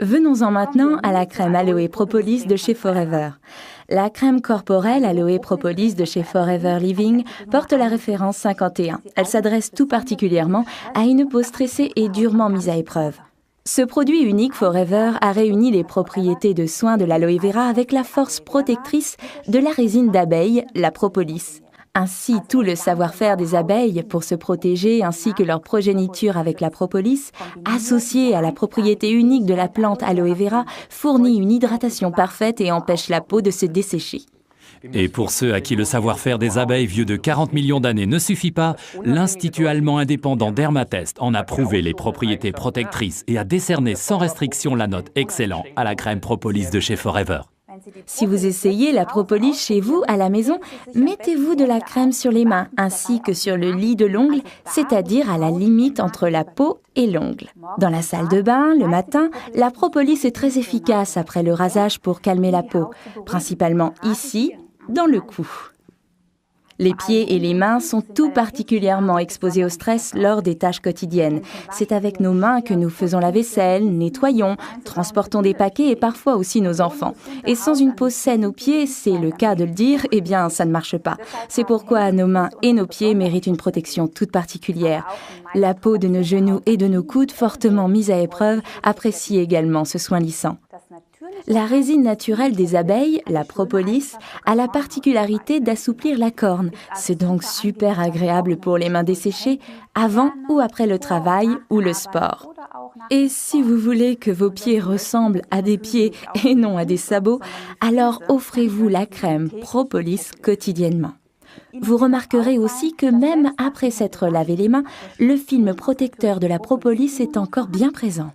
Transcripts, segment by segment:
Venons-en maintenant à la crème Aloe Propolis de chez Forever. La crème corporelle Aloe Propolis de chez Forever Living porte la référence 51. Elle s'adresse tout particulièrement à une peau stressée et durement mise à épreuve. Ce produit unique Forever a réuni les propriétés de soins de l'aloe vera avec la force protectrice de la résine d'abeille, la propolis. Ainsi, tout le savoir-faire des abeilles pour se protéger ainsi que leur progéniture avec la propolis, associé à la propriété unique de la plante aloe vera, fournit une hydratation parfaite et empêche la peau de se dessécher. Et pour ceux à qui le savoir-faire des abeilles vieux de 40 millions d'années ne suffit pas, l'Institut allemand indépendant Dermatest en a prouvé les propriétés protectrices et a décerné sans restriction la note excellent à la crème propolis de chez Forever. Si vous essayez la propolis chez vous, à la maison, mettez-vous de la crème sur les mains ainsi que sur le lit de l'ongle, c'est-à-dire à la limite entre la peau et l'ongle. Dans la salle de bain, le matin, la propolis est très efficace après le rasage pour calmer la peau, principalement ici, dans le cou. Les pieds et les mains sont tout particulièrement exposés au stress lors des tâches quotidiennes. C'est avec nos mains que nous faisons la vaisselle, nettoyons, transportons des paquets et parfois aussi nos enfants. Et sans une peau saine aux pieds, c'est le cas de le dire, eh bien ça ne marche pas. C'est pourquoi nos mains et nos pieds méritent une protection toute particulière. La peau de nos genoux et de nos coudes, fortement mise à épreuve, apprécie également ce soin lissant. La résine naturelle des abeilles, la propolis, a la particularité d'assouplir la corne. C'est donc super agréable pour les mains desséchées, avant ou après le travail ou le sport. Et si vous voulez que vos pieds ressemblent à des pieds et non à des sabots, alors offrez-vous la crème propolis quotidiennement. Vous remarquerez aussi que même après s'être lavé les mains, le film protecteur de la propolis est encore bien présent.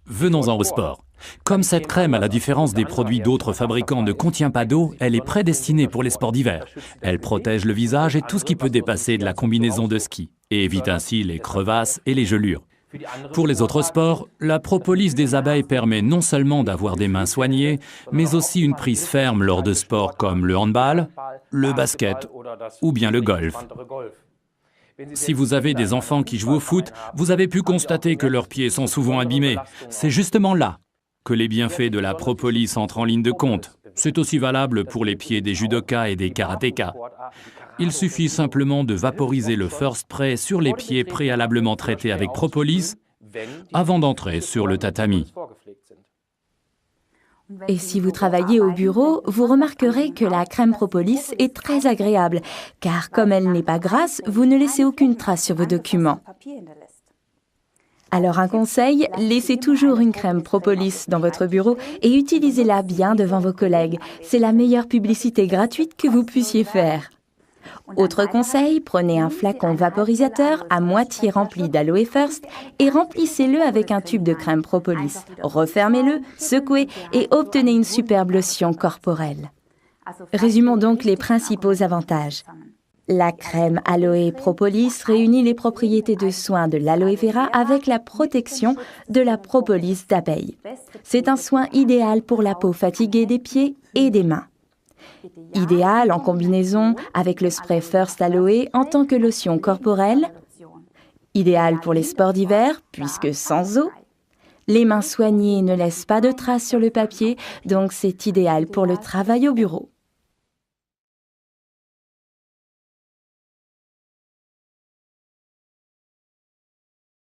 Venons-en au sport. Comme cette crème, à la différence des produits d'autres fabricants, ne contient pas d'eau, elle est prédestinée pour les sports d'hiver. Elle protège le visage et tout ce qui peut dépasser de la combinaison de ski, et évite ainsi les crevasses et les gelures. Pour les autres sports, la propolis des abeilles permet non seulement d'avoir des mains soignées, mais aussi une prise ferme lors de sports comme le handball, le basket ou bien le golf. Si vous avez des enfants qui jouent au foot, vous avez pu constater que leurs pieds sont souvent abîmés. C'est justement là que les bienfaits de la propolis entrent en ligne de compte. C'est aussi valable pour les pieds des judokas et des karatékas. Il suffit simplement de vaporiser le first spray sur les pieds préalablement traités avec propolis avant d'entrer sur le tatami. Et si vous travaillez au bureau, vous remarquerez que la crème propolis est très agréable, car comme elle n'est pas grasse, vous ne laissez aucune trace sur vos documents. Alors un conseil, laissez toujours une crème propolis dans votre bureau et utilisez-la bien devant vos collègues. C'est la meilleure publicité gratuite que vous puissiez faire. Autre conseil, prenez un flacon vaporisateur à moitié rempli d'Aloe First et remplissez-le avec un tube de crème propolis. Refermez-le, secouez et obtenez une superbe lotion corporelle. Résumons donc les principaux avantages. La crème Aloe Propolis réunit les propriétés de soins de l'aloe vera avec la protection de la propolis d'abeille. C'est un soin idéal pour la peau fatiguée des pieds et des mains. Idéal en combinaison avec le spray First Aloe en tant que lotion corporelle. Idéal pour les sports d'hiver puisque sans eau. Les mains soignées ne laissent pas de traces sur le papier, donc c'est idéal pour le travail au bureau.